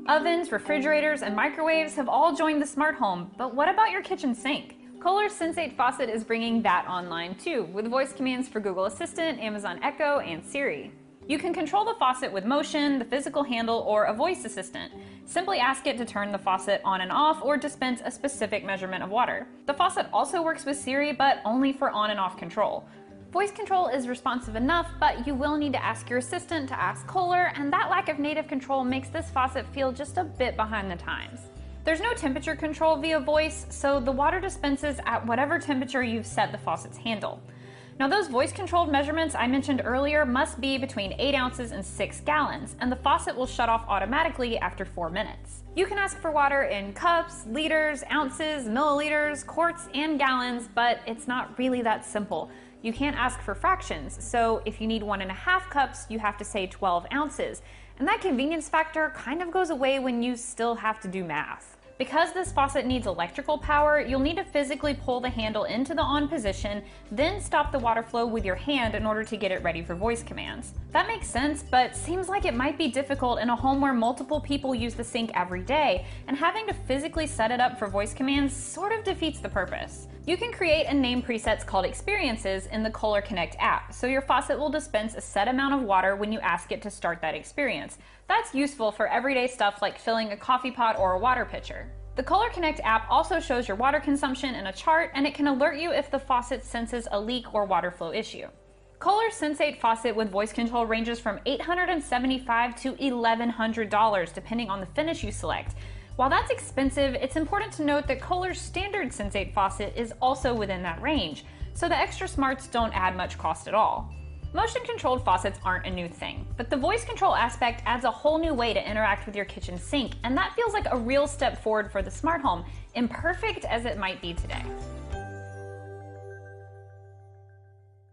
Ovens, refrigerators, and microwaves have all joined the smart home, but what about your kitchen sink? Kohler's Sense8 faucet is bringing that online too, with voice commands for Google Assistant, Amazon Echo, and Siri. You can control the faucet with motion, the physical handle, or a voice assistant. Simply ask it to turn the faucet on and off or dispense a specific measurement of water. The faucet also works with Siri, but only for on and off control. Voice control is responsive enough, but you will need to ask your assistant to ask Kohler, and that lack of native control makes this faucet feel just a bit behind the times. There's no temperature control via voice, so the water dispenses at whatever temperature you've set the faucet's handle. Now those voice-controlled measurements I mentioned earlier must be between 8 ounces and 6 gallons, and the faucet will shut off automatically after 4 minutes. You can ask for water in cups, liters, ounces, milliliters, quarts, and gallons, but it's not really that simple. You can't ask for fractions, so if you need 1.5 cups, you have to say 12 ounces. And that convenience factor kind of goes away when you still have to do math. Because this faucet needs electrical power, you'll need to physically pull the handle into the on position, then stop the water flow with your hand in order to get it ready for voice commands. That makes sense, but seems like it might be difficult in a home where multiple people use the sink every day, and having to physically set it up for voice commands sort of defeats the purpose. You can create and name presets called experiences in the Kohler Connect app, so your faucet will dispense a set amount of water when you ask it to start that experience. That's useful for everyday stuff like filling a coffee pot or a water pitcher. The Kohler Connect app also shows your water consumption in a chart, and it can alert you if the faucet senses a leak or water flow issue. Kohler's Sense8 faucet with voice control ranges from $875 to $1,100 depending on the finish you select. While that's expensive, it's important to note that Kohler's standard Sense8 faucet is also within that range, so the extra smarts don't add much cost at all. Motion-controlled faucets aren't a new thing, but the voice control aspect adds a whole new way to interact with your kitchen sink, and that feels like a real step forward for the smart home, imperfect as it might be today.